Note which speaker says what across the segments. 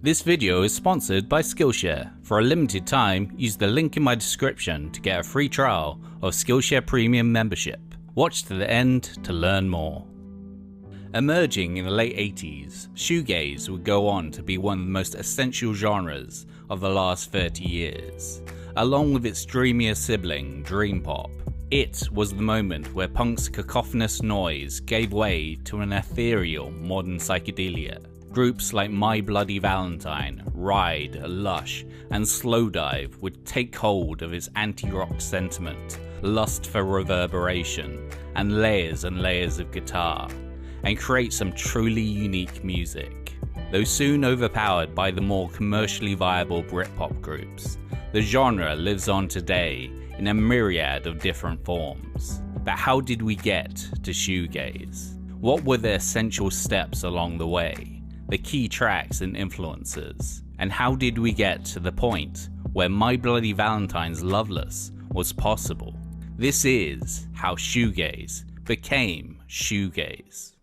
Speaker 1: This video is sponsored by Skillshare. For a limited time, use the link in my description to get a free trial of Skillshare Premium membership. Watch to the end to learn more. Emerging in the late 80s, shoegaze would go on to be one of the most essential genres of the last 30 years. Along with its dreamier sibling, dream pop, it was the moment where punk's cacophonous noise gave way to an ethereal modern psychedelia. Groups like My Bloody Valentine, Ride, Lush, and Slowdive would take hold of its anti-rock sentiment, lust for reverberation, and layers of guitar, and create some truly unique music. Though soon overpowered by the more commercially viable Britpop groups, the genre lives on today in a myriad of different forms. But how did we get to shoegaze? What were the essential steps along the way? The key tracks and influences, and how did we get to the point where My Bloody Valentine's Loveless was possible? This is how shoegaze became shoegaze.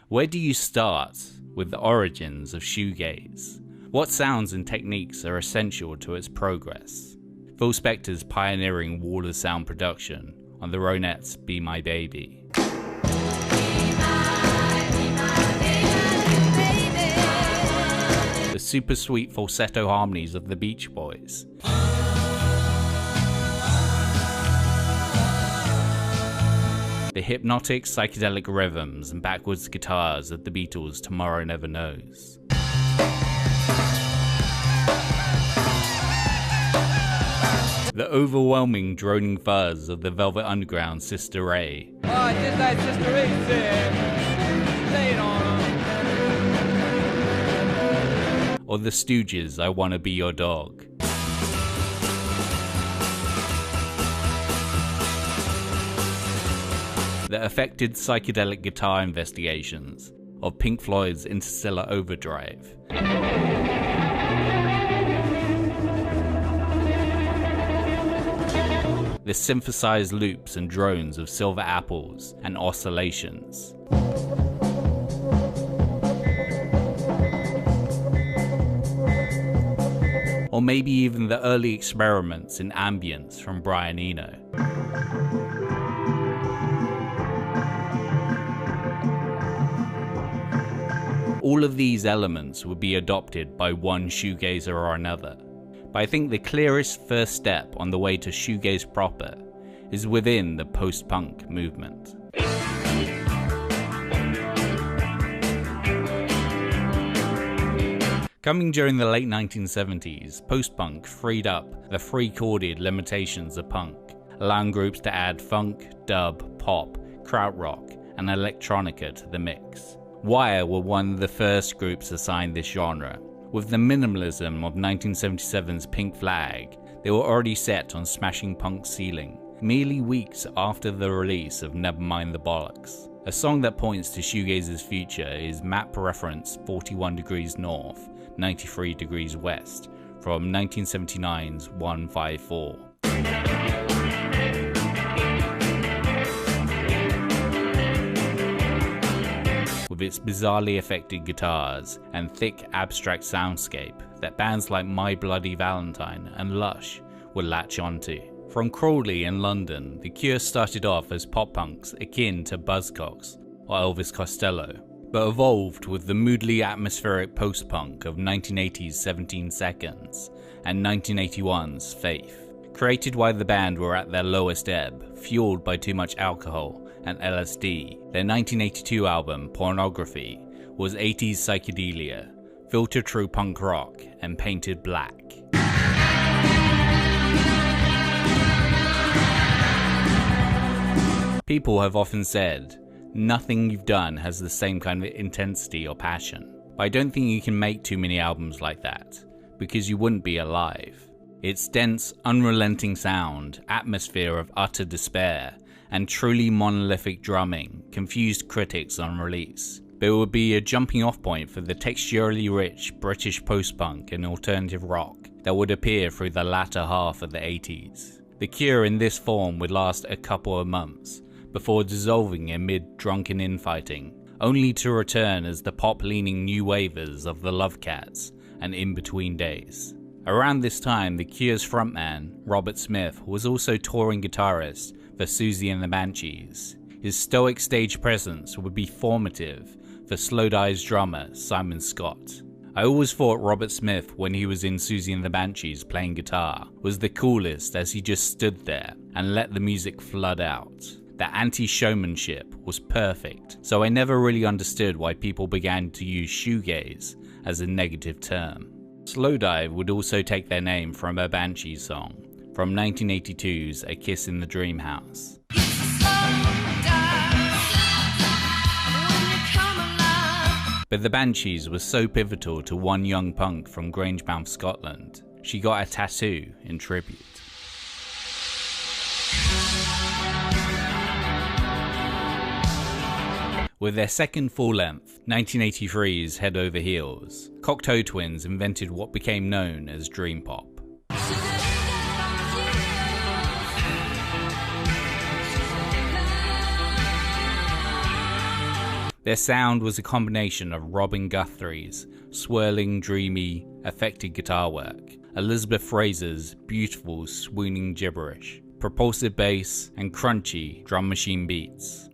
Speaker 1: Where do you start with the origins of shoegaze? What sounds and techniques are essential to its progress? Phil Spector's pioneering wall of sound production on the Ronettes' Be My Baby. The super sweet falsetto harmonies of the Beach Boys. The hypnotic psychedelic rhythms and backwards guitars of the Beatles' Tomorrow Never Knows. The overwhelming droning fuzz of the Velvet Underground's Sister Ray.
Speaker 2: Oh, I did that Sister Ray thing. Lay it on.
Speaker 1: Or the Stooges' I Wanna Be Your Dog. The affected psychedelic guitar investigations of Pink Floyd's Interstellar Overdrive. The synthesized loops and drones of Silver Apples and Oscillations. Or maybe even the early experiments in ambience from Brian Eno. All of these elements would be adopted by one shoegazer or another. But I think the clearest first step on the way to shoegaze proper is within the post-punk movement. Coming during the late 1970s, post-punk freed up the free-chorded limitations of punk, allowing groups to add funk, dub, pop, krautrock, and electronica to the mix. Wire were one of the first groups assigned this genre. With the minimalism of 1977's Pink Flag, they were already set on smashing punk's ceiling, merely weeks after the release of Nevermind the Bollocks. A song that points to shoegaze's future is map reference 41 degrees north, 93 degrees west, from 1979's 154. With its bizarrely affected guitars and thick abstract soundscape that bands like My Bloody Valentine and Lush would latch onto. From Crawley in London, The Cure started off as pop punks akin to Buzzcocks or Elvis Costello, but evolved with the moodily atmospheric post-punk of 1980's 17 Seconds and 1981's Faith. Created while the band were at their lowest ebb, fueled by too much alcohol and LSD, their 1982 album, Pornography, was 80s psychedelia, filtered through punk rock and painted black. People have often said, nothing you've done has the same kind of intensity or passion, but I don't think you can make too many albums like that, because you wouldn't be alive. Its dense, unrelenting sound, atmosphere of utter despair, and truly monolithic drumming confused critics on release, but it would be a jumping off point for the texturally rich British post-punk and alternative rock that would appear through the latter half of the 80s. The Cure in this form would last a couple of months, before dissolving amid drunken infighting, only to return as the pop-leaning new wavers of the Love Cats and In Between Days. Around this time, The Cure's frontman, Robert Smith, was also touring guitarist for Susie and the Banshees. His stoic stage presence would be formative for Slowdive's drummer, Simon Scott. I always thought Robert Smith, when he was in Susie and the Banshees playing guitar, was the coolest as he just stood there and let the music flood out. The anti-showmanship was perfect, so I never really understood why people began to use shoegaze as a negative term. Slowdive would also take their name from a Banshees song from 1982's A Kiss in the Dream House. But the Banshees was so pivotal to one young punk from Grangemouth, Scotland, she got a tattoo in tribute. With their second full-length, 1983's Head Over Heels, Cocteau Twins invented what became known as dream pop. Their sound was a combination of Robin Guthrie's swirling, dreamy, affected guitar work, Elizabeth Fraser's beautiful, swooning gibberish, propulsive bass, and crunchy drum machine beats.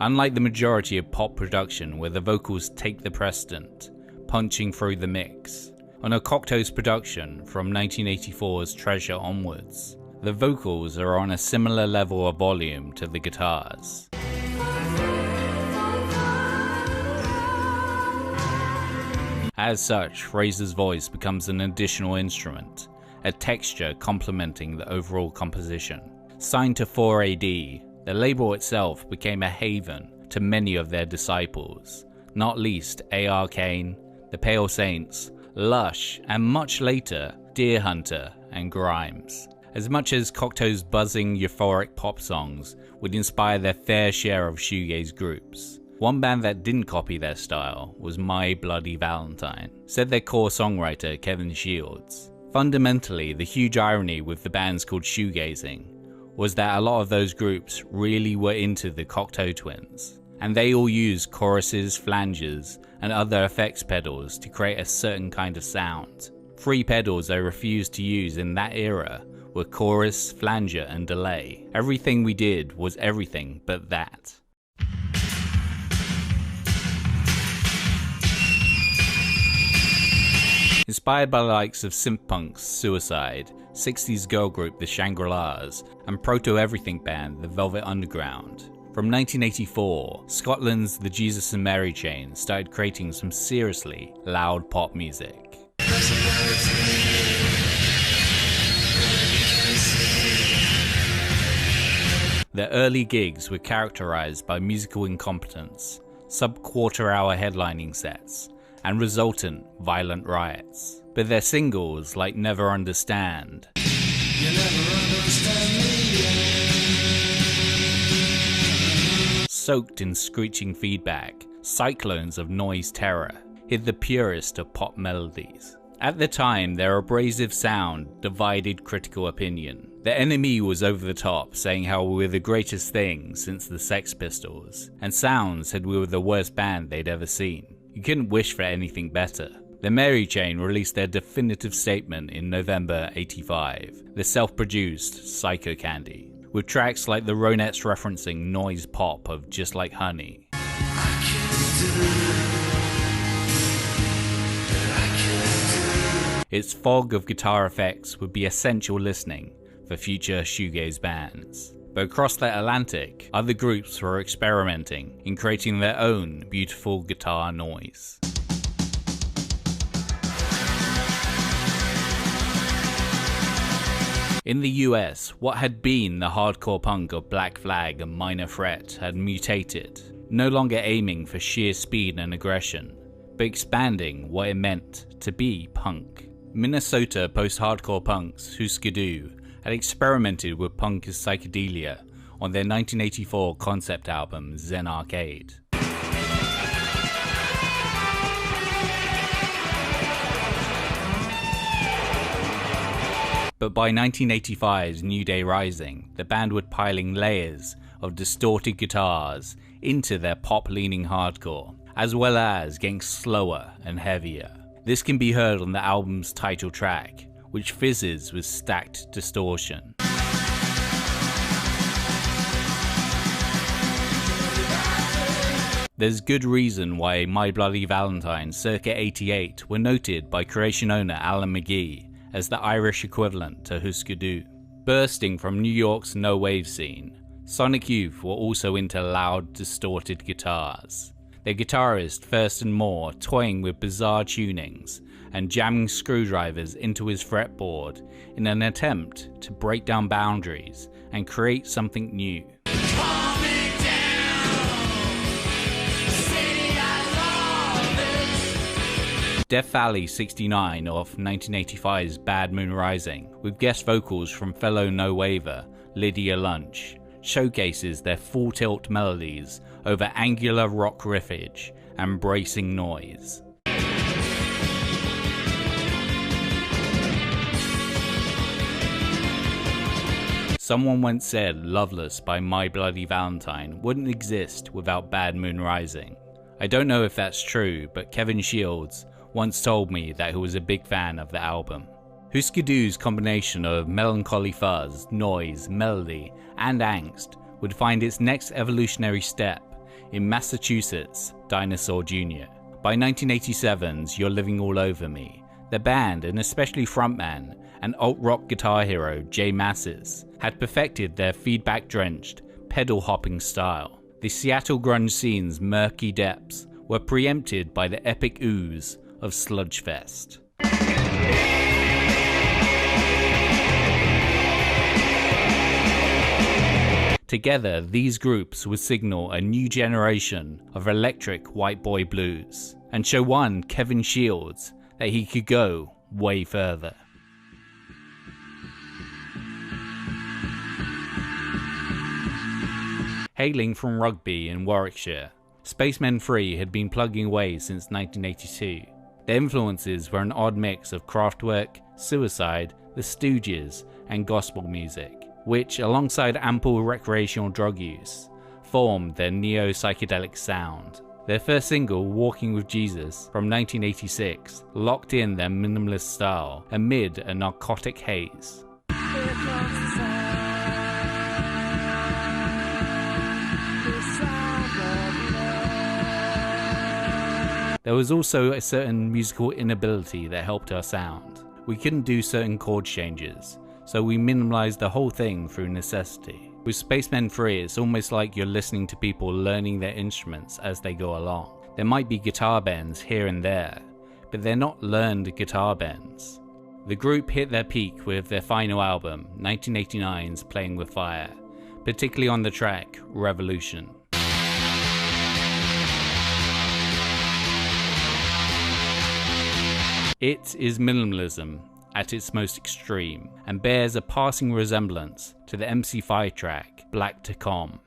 Speaker 1: Unlike the majority of pop production where the vocals take the precedent, punching through the mix, on a Cocteau's production from 1984's Treasure onwards, the vocals are on a similar level of volume to the guitars. As such, Fraser's voice becomes an additional instrument, a texture complementing the overall composition. Signed to 4AD, the label itself became a haven to many of their disciples, not least A.R. Kane, The Pale Saints, Lush, and much later, Deer Hunter and Grimes. As much as Cocteau's buzzing, euphoric pop songs would inspire their fair share of shoegaze groups, one band that didn't copy their style was My Bloody Valentine, said their core songwriter Kevin Shields. Fundamentally, the huge irony with the bands called shoegazing was that a lot of those groups really were into the Cocteau Twins, and they all used choruses, flanges, and other effects pedals to create a certain kind of sound. Three pedals they refused to use in that era were chorus, flanger, and delay. Everything we did was everything but that. Inspired by the likes of synth-punk's Suicide, 60s girl group The Shangri-Las, and proto-everything band The Velvet Underground, from 1984, Scotland's The Jesus and Mary Chain started creating some seriously loud pop music. Their early gigs were characterized by musical incompetence, sub-quarter-hour headlining sets, and resultant violent riots. But their singles, like Never Understand, You Never Understand Me, soaked in screeching feedback, cyclones of noise terror, hid the purest of pop melodies. At the time, their abrasive sound divided critical opinion. The Enemy was over the top, saying how we were the greatest thing since the Sex Pistols, and Sound said we were the worst band they'd ever seen. You couldn't wish for anything better. The Mary Chain released their definitive statement in November '85, the self-produced Psycho Candy, with tracks like the Ronettes referencing noise pop of Just Like Honey. Its fog of guitar effects would be essential listening for future shoegaze bands. But across the Atlantic, other groups were experimenting in creating their own beautiful guitar noise. In the US, what had been the hardcore punk of Black Flag and Minor Threat had mutated, no longer aiming for sheer speed and aggression, but expanding what it meant to be punk. Minnesota post-hardcore punks Husker had experimented with punk as psychedelia on their 1984 concept album Zen Arcade. But by 1985's New Day Rising, the band were piling layers of distorted guitars into their pop-leaning hardcore, as well as getting slower and heavier. This can be heard on the album's title track, which fizzes with stacked distortion. There's good reason why My Bloody Valentine circa 88 were noted by Creation owner Alan McGee as the Irish equivalent to Husker. Bursting from New York's no-wave scene, Sonic Youth were also into loud, distorted guitars. Their guitarist Thurston Moore toying with bizarre tunings and jamming screwdrivers into his fretboard in an attempt to break down boundaries and create something new. Death Valley 69 off 1985's Bad Moon Rising, with guest vocals from fellow no-waver Lydia Lunch, showcases their full tilt melodies over angular rock riffage and bracing noise. Someone once said Loveless by My Bloody Valentine wouldn't exist without Bad Moon Rising. I don't know if that's true, but Kevin Shields once told me that he was a big fan of the album. Husker Du's combination of melancholy fuzz, noise, melody, and angst would find its next evolutionary step in Massachusetts' Dinosaur Jr. By 1987's You're Living All Over Me, the band, and especially frontman and alt-rock guitar hero Jay Mascis, had perfected their feedback-drenched, pedal-hopping style. The Seattle grunge scene's murky depths were preempted by the epic ooze of Sludgefest. Together, these groups would signal a new generation of electric white boy blues, and show one Kevin Shields that he could go way further. Hailing from Rugby in Warwickshire, Spacemen 3 had been plugging away since 1982. Their influences were an odd mix of Kraftwerk, Suicide, The Stooges, and gospel music, which, alongside ample recreational drug use, formed their neo-psychedelic sound. Their first single, Walking with Jesus, from 1986, locked in their minimalist style amid a narcotic haze. There was also a certain musical inability that helped our sound. We couldn't do certain chord changes, so we minimalized the whole thing through necessity. With Spacemen 3, it's almost like you're listening to people learning their instruments as they go along. There might be guitar bends here and there, but they're not learned guitar bends. The group hit their peak with their final album, 1989's Playing with Fire, particularly on the track Revolution. It is minimalism at its most extreme, and bears a passing resemblance to the MC5 track Black to Com.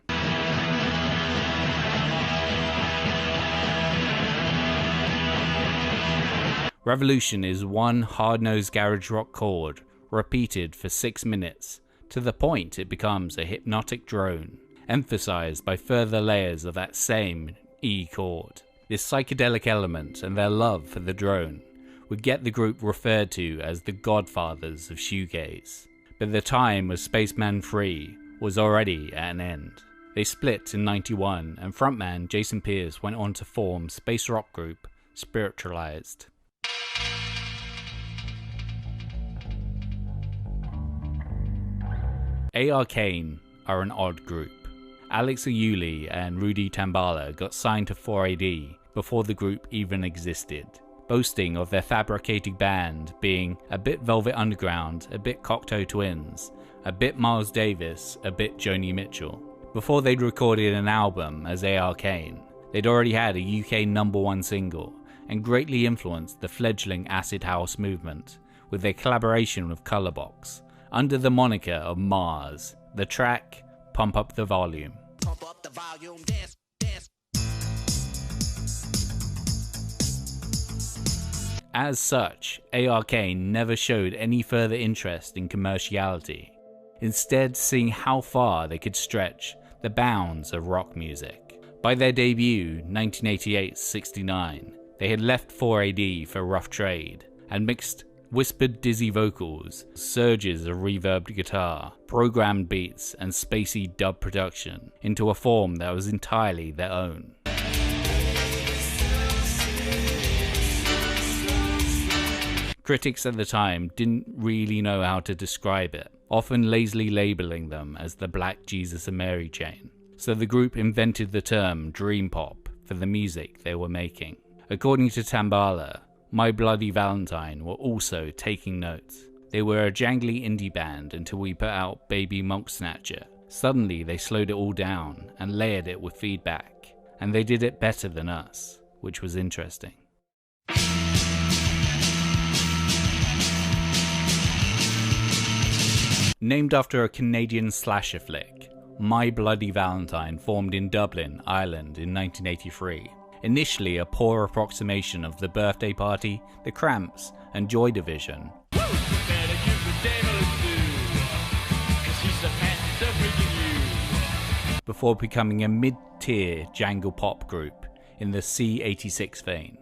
Speaker 1: Revolution is one hard-nosed garage rock chord repeated for 6 minutes, to the point it becomes a hypnotic drone, emphasized by further layers of that same E chord. This psychedelic element and their love for the drone would get the group referred to as the godfathers of shoegaze, but the time of Spacemen 3 was already at an end. They split in '91, and frontman Jason Pierce went on to form space rock group Spiritualized. A-Arcane are an odd group. Alex Ayuli and Rudy Tambala got signed to 4AD before the group even existed, boasting of their fabricated band being a bit Velvet Underground, a bit Cocteau Twins, a bit Miles Davis, a bit Joni Mitchell. Before they'd recorded an album as A-Arcane, they'd already had a UK #1 single and greatly influenced the fledgling acid house movement with their collaboration with Colorbox under the moniker of Mars, the track Pump Up the Volume.
Speaker 3: Pump up the volume, dance, dance.
Speaker 1: As such, ARK never showed any further interest in commerciality, instead seeing how far they could stretch the bounds of rock music. By their debut, 1988-69, they had left 4AD for rough trade, and mixed whispered dizzy vocals, surges of reverbed guitar, programmed beats, and spacey dub production into a form that was entirely their own. Critics at the time didn't really know how to describe it, often lazily labeling them as the Black Jesus and Mary chain, so the group invented the term dream pop for the music they were making. According to Tambala, My Bloody Valentine were also taking notes. They were a jangly indie band until we put out Baby Monk Snatcher. Suddenly they slowed it all down and layered it with feedback, and they did it better than us, which was interesting. Named after a Canadian slasher flick, My Bloody Valentine formed in Dublin, Ireland in 1983. Initially a poor approximation of The Birthday Party, The Cramps, and Joy Division, before becoming a mid-tier jangle pop group in the C86 vein.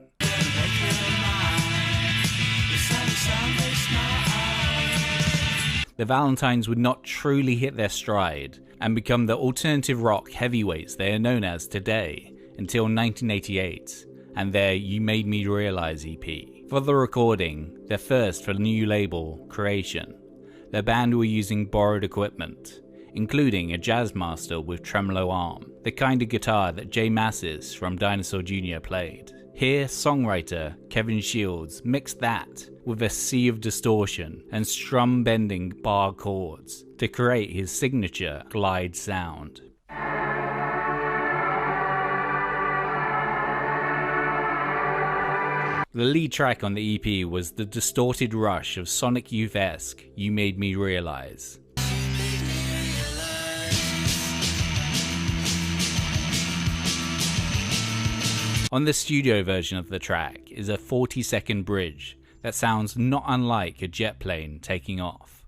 Speaker 1: The Valentines would not truly hit their stride and become the alternative rock heavyweights they are known as today until 1988 and their You Made Me Realize EP. For the recording, their first for the new label, Creation, the band were using borrowed equipment, including a Jazzmaster with tremolo arm, the kind of guitar that Jay Mascis from Dinosaur Jr. played. Here, songwriter Kevin Shields mixed that with a sea of distortion and strum-bending bar chords to create his signature glide sound. The lead track on the EP was the distorted rush of Sonic Youth-esque You Made Me Realize. On the studio version of the track is a 40-second bridge that sounds not unlike a jet plane taking off.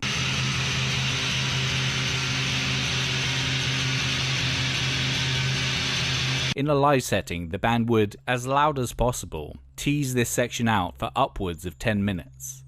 Speaker 1: In a live setting, the band would, as loud as possible, tease this section out for upwards of 10 minutes.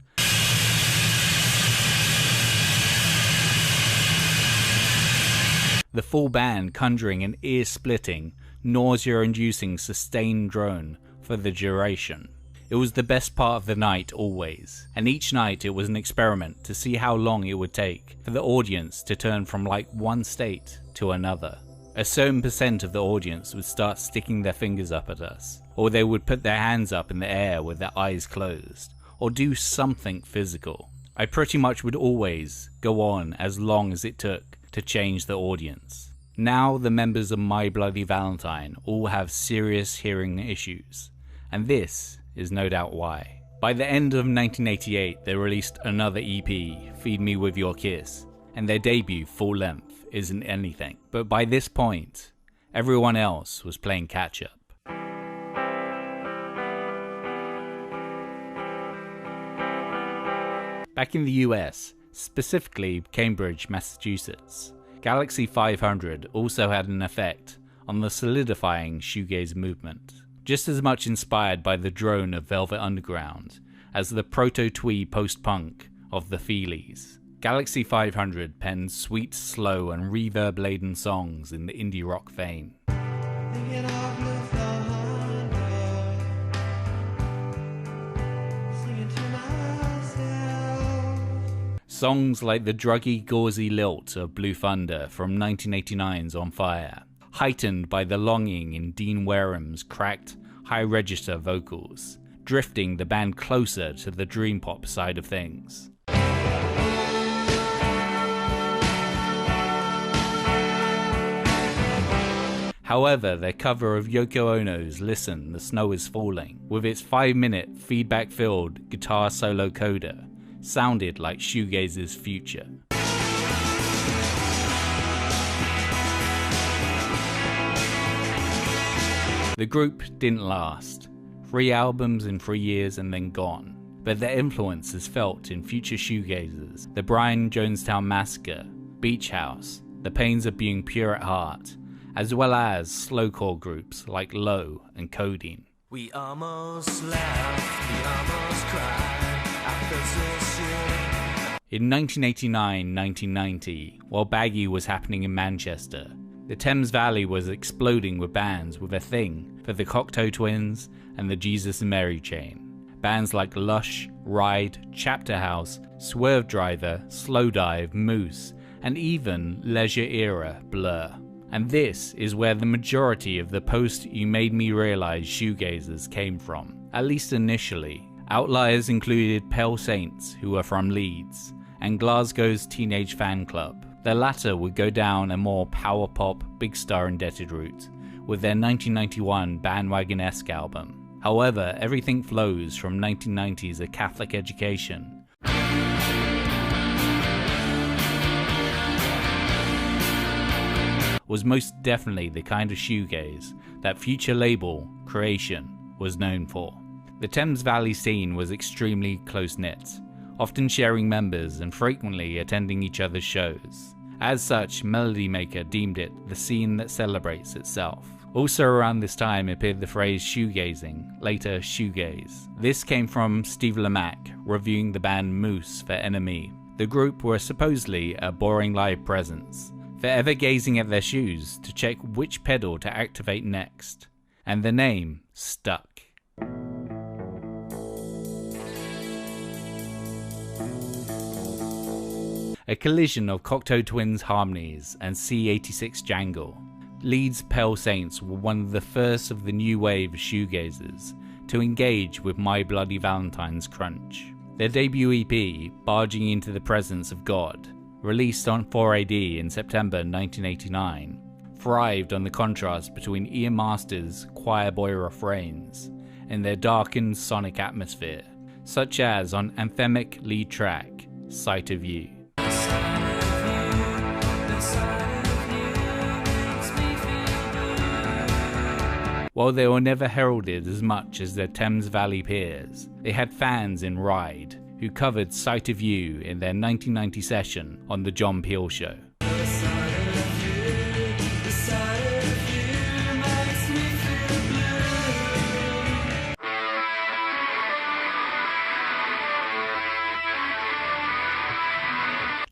Speaker 1: The full band conjuring an ear-splitting, nausea-inducing sustained drone for the duration. It was the best part of the night always, and each night it was an experiment to see how long it would take for the audience to turn from like one state to another. A certain percent of the audience would start sticking their fingers up at us, or they would put their hands up in the air with their eyes closed, or do something physical. I pretty much would always go on as long as it took to change the audience. Now the members of My Bloody Valentine all have serious hearing issues, and this is no doubt why. By the end of 1988 they released another EP, Feed Me With Your Kiss, and their debut full length, Isn't Anything. But by this point, everyone else was playing catch up. Back in the US, specifically Cambridge, Massachusetts, Galaxie 500 also had an effect on the solidifying shoegaze movement, just as much inspired by the drone of Velvet Underground as the proto-twee post-punk of the Feelies. Galaxie 500 penned sweet, slow and reverb-laden songs in the indie rock vein. Songs like the druggy, gauzy lilt of Blue Thunder from 1989's On Fire, heightened by the longing in Dean Wareham's cracked, high-register vocals, drifting the band closer to the dream pop side of things. However, their cover of Yoko Ono's Listen, the Snow is Falling, with its 5-minute feedback-filled guitar solo coda, sounded like shoegaze's future. The group didn't last. 3 albums in 3 years and then gone. but their influence is felt in future shoegazers, the Brian Jonestown Massacre, Beach House, The Pains of Being Pure at Heart, as well as slowcore groups like Low and Codeine.
Speaker 4: We almost laughed, we almost cried after this year.
Speaker 1: In 1989-1990, while Baggy was happening in Manchester, the Thames Valley was exploding with bands with a thing for the Cocteau Twins and the Jesus and Mary chain. Bands like Lush, Ride, Chapter House, Swervedriver, Slowdive, Moose, and even leisure-era Blur. And this is where the majority of the post-You Made Me Realize shoegazers came from, at least initially. Outliers included Pale Saints, who are from Leeds, and Glasgow's Teenage Fan Club. The latter would go down a more power pop, Big Star indebted route, with their 1991 Bandwagon-esque album. However, Everything Flows from 1990's A Catholic Education was most definitely the kind of shoegaze that future label Creation was known for. The Thames Valley scene was extremely close-knit, often sharing members and frequently attending each other's shows. As such, Melody Maker deemed it the scene that celebrates itself. Also around this time appeared the phrase shoegazing, later shoegaze. This came from Steve Lamacq reviewing the band Moose for NME. The group were supposedly a boring live presence, forever gazing at their shoes to check which pedal to activate next, and the name stuck. A collision of Cocteau Twins harmonies and C86 jangle. Leeds Pale Saints were one of the first of the new wave shoegazers to engage with My Bloody Valentine's crunch. Their debut EP, Barging into the Presence of God, released on 4AD in September 1989, thrived on the contrast between Ian Masters' choir boy refrains and their darkened sonic atmosphere, such as on anthemic lead track, Sight of You. While they were never heralded as much as their Thames Valley peers, they had fans in Ride, who covered Sight of You in their 1990 session on The John Peel Show.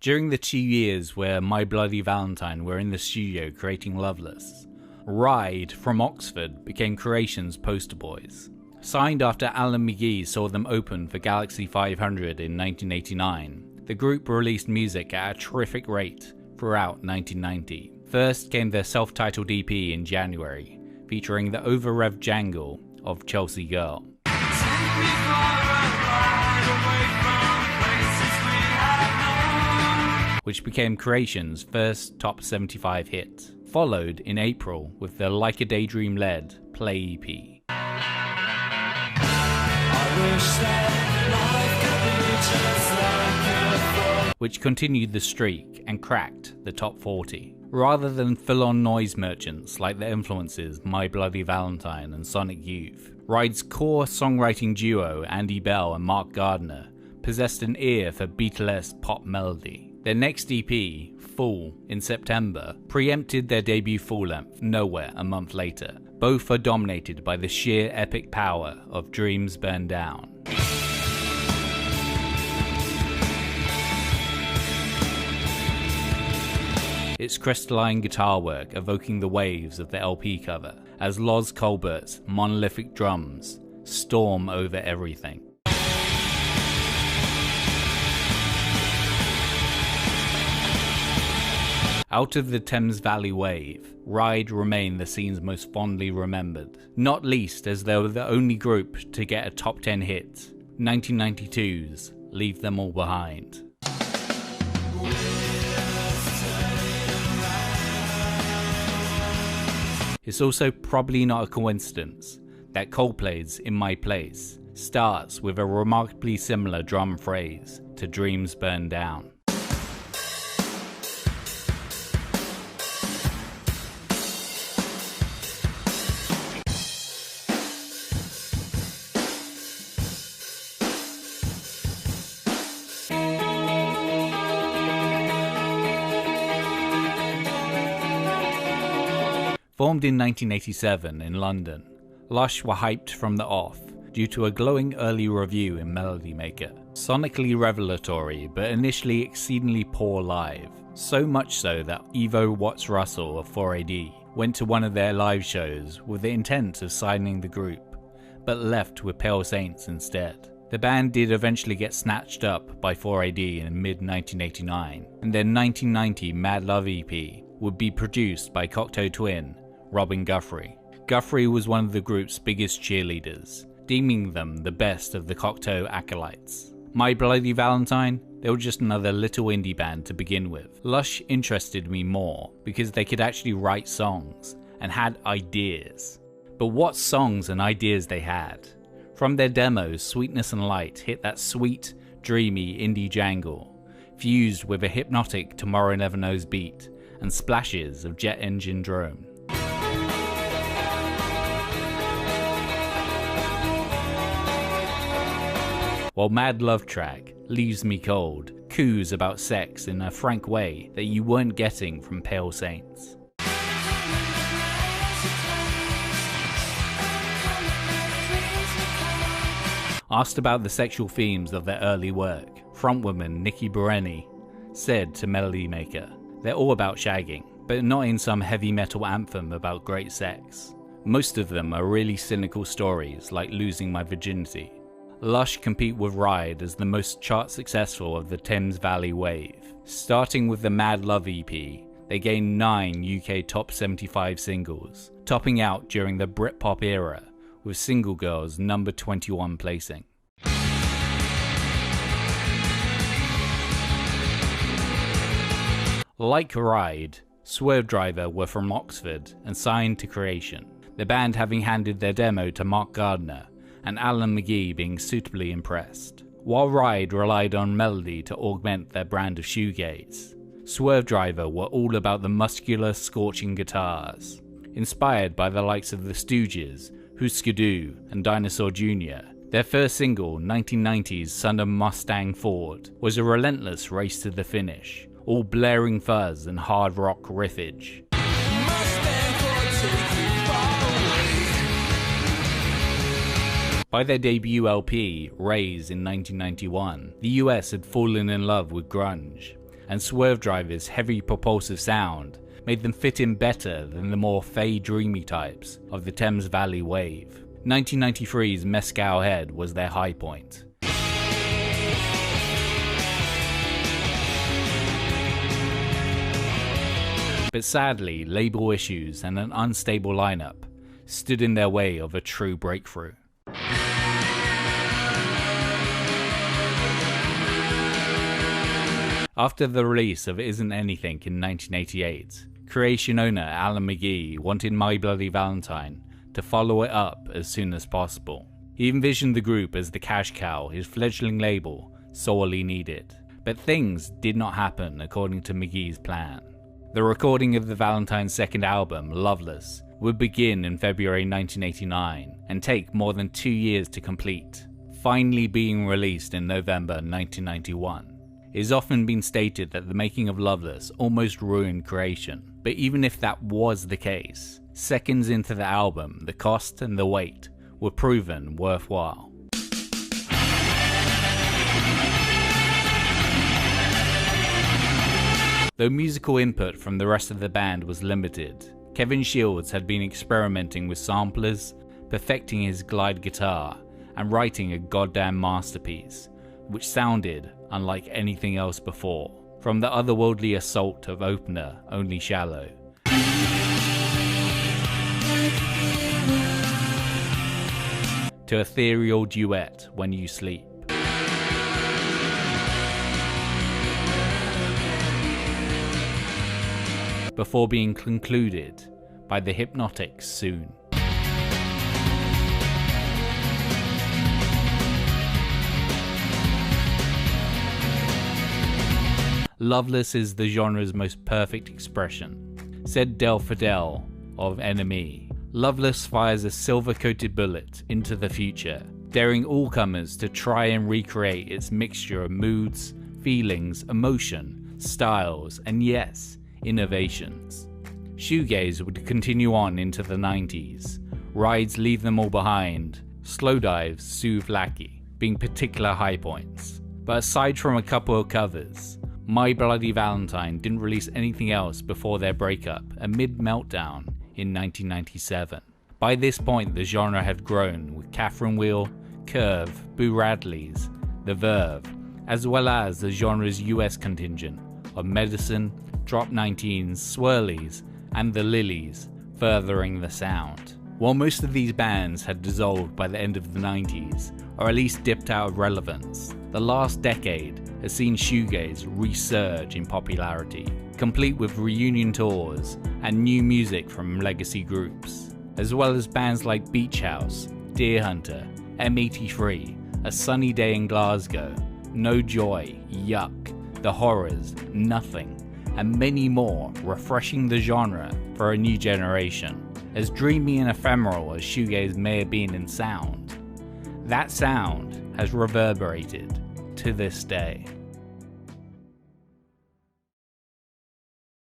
Speaker 1: During the 2 years where My Bloody Valentine were in the studio creating Loveless, Ride from Oxford became Creation's poster boys. Signed after Alan McGee saw them open for Galaxie 500 in 1989, the group released music at a terrific rate throughout 1990. First came their self-titled EP in January, featuring the over-rev jangle of Chelsea Girl. Which became Creation's first top 75 hit, followed in April with their Like a Daydream-led Play EP. Which continued the streak and cracked the top 40. Rather than full-on noise merchants like their influences My Bloody Valentine and Sonic Youth, Ride's core songwriting duo Andy Bell and Mark Gardner possessed an ear for Beatlesque pop melody. Their next EP, Fool, in September, preempted their debut full-length, Nowhere, a month later. Both are dominated by the sheer epic power of Dreams Burn Down. Its crystalline guitar work evoking the waves of the LP cover, as Loz Colbert's monolithic drums storm over everything. Out of the Thames Valley wave, Ride remain the scene's most fondly remembered, not least as they were the only group to get a top 10 hit, 1992's Leave Them All Behind. It's also probably not a coincidence that Coldplay's In My Place starts with a remarkably similar drum phrase to Dreams Burn Down. Formed in 1987 in London, Lush were hyped from the off due to a glowing early review in Melody Maker. Sonically revelatory, but initially exceedingly poor live. So much so that Evo Watts Russell of 4AD went to one of their live shows with the intent of signing the group, but left with Pale Saints instead. The band did eventually get snatched up by 4AD in mid-1989, and their 1990 Mad Love EP would be produced by Cocteau Twin, Robin Guthrie. Guthrie was one of the group's biggest cheerleaders, deeming them the best of the Cocteau acolytes. My Bloody Valentine, they were just another little indie band to begin with. Lush interested me more because they could actually write songs and had ideas. But what songs and ideas they had. From their demos, Sweetness and Light hit that sweet, dreamy indie jangle, fused with a hypnotic Tomorrow Never Knows beat and splashes of jet engine drone. While Mad Love Track leaves me cold, coos about sex in a frank way that you weren't getting from Pale Saints. Asked about the sexual themes of their early work, frontwoman Nikki Bereni said to Melody Maker, "They're all about shagging, but not in some heavy metal anthem about great sex. Most of them are really cynical stories like Losing My Virginity." Lush compete with Ride as the most chart successful of the Thames Valley wave. Starting with the Mad Love EP, they gained 9 UK top 75 singles, topping out during the Britpop era with Single Girl's number 21 placing. Like Ride, Swervedriver were from Oxford and signed to Creation, the band having handed their demo to Mark Gardner and Alan McGee being suitably impressed. While Ride relied on melody to augment their brand of shoegaze, Swervedriver were all about the muscular, scorching guitars. Inspired by the likes of the Stooges, Husker and Dinosaur Jr., their first single, 1990's Son of Mustang Ford, was a relentless race to the finish, all blaring fuzz and hard rock riffage. By their debut LP, Raise, in 1991, the US had fallen in love with grunge, and Swervedriver's heavy propulsive sound made them fit in better than the more fey dreamy types of the Thames Valley wave. 1993's Mescal Head was their high point. But sadly, label issues and an unstable lineup stood in their way of a true breakthrough. After the release of Isn't Anything in 1988, Creation owner Alan McGee wanted My Bloody Valentine to follow it up as soon as possible. He envisioned the group as the cash cow his fledgling label sorely needed, but things did not happen according to McGee's plan. The recording of the Valentine's second album, Loveless, would begin in February 1989 and take more than 2 years to complete, finally being released in November 1991. It has often been stated that the making of Loveless almost ruined Creation, but even if that was the case, seconds into the album, the cost and the wait were proven worthwhile. Though musical input from the rest of the band was limited, Kevin Shields had been experimenting with samplers, perfecting his glide guitar, and writing a goddamn masterpiece, which sounded unlike anything else before, from the otherworldly assault of opener Only Shallow. To ethereal duet When You Sleep. Before being concluded by the hypnotic Soon. Loveless is the genre's most perfect expression, said Del Fidel of NME. Loveless fires a silver-coated bullet into the future, daring all comers to try and recreate its mixture of moods, feelings, emotion, styles, and yes, innovations. Shoegaze would continue on into the 90s. Rides Leave Them All Behind, Slowdive, Soothe Lackey being particular high points. But aside from a couple of covers, My Bloody Valentine didn't release anything else before their breakup amid Meltdown in 1997. By this point the genre had grown with Catherine Wheel, Curve, Boo Radley's, The Verve, as well as the genre's US contingent of Medicine, Drop 19s, Swirlies, and The Lilies, furthering the sound. While most of these bands had dissolved by the end of the 90s, or at least dipped out of relevance, the last decade has seen shoegaze resurge in popularity, complete with reunion tours and new music from legacy groups, as well as bands like Beach House, Deer Hunter, M83, A Sunny Day in Glasgow, No Joy, Yuck, The Horrors, Nothing, and many more, refreshing the genre for a new generation. As dreamy and ephemeral as shoegaze may have been in sound, that sound has reverberated to this day.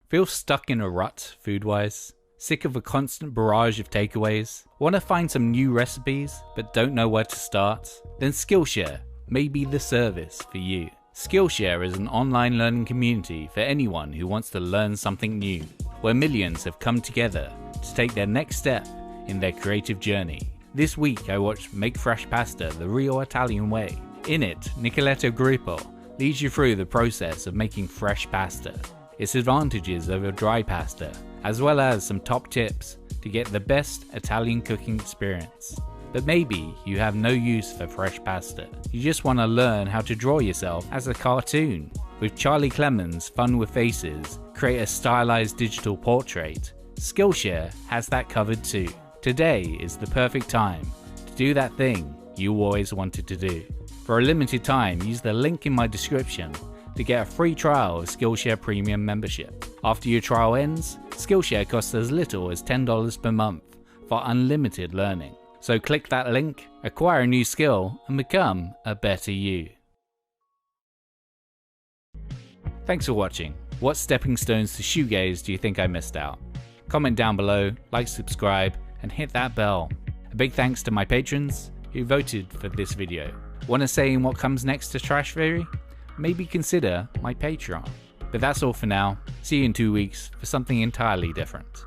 Speaker 1: Feel stuck in a rut food-wise? Sick of a constant barrage of takeaways? Want to find some new recipes but don't know where to start? Then Skillshare may be the service for you. Skillshare is an online learning community for anyone who wants to learn something new, where millions have come together to take their next step in their creative journey. This week I watched Make Fresh Pasta the Real Italian Way. In it, Nicoletto Grippo leads you through the process of making fresh pasta, its advantages over dry pasta, as well as some top tips to get the best Italian cooking experience. But maybe you have no use for fresh pasta. You just want to learn how to draw yourself as a cartoon. With Charlie Clemens' Fun with Faces, create a stylized digital portrait. Skillshare has that covered too. Today is the perfect time to do that thing you always wanted to do. For a limited time, use the link in my description to get a free trial of Skillshare Premium membership. After your trial ends, Skillshare costs as little as $10 per month for unlimited learning. So click that link, acquire a new skill, and become a better you. Thanks for watching. What stepping stones to shoegaze do you think I missed out? Comment down below, like, subscribe, and hit that bell. A big thanks to my patrons who voted for this video. Want to say what comes next to Trash Theory? Maybe consider my Patreon. But that's all for now. See you in 2 weeks for something entirely different.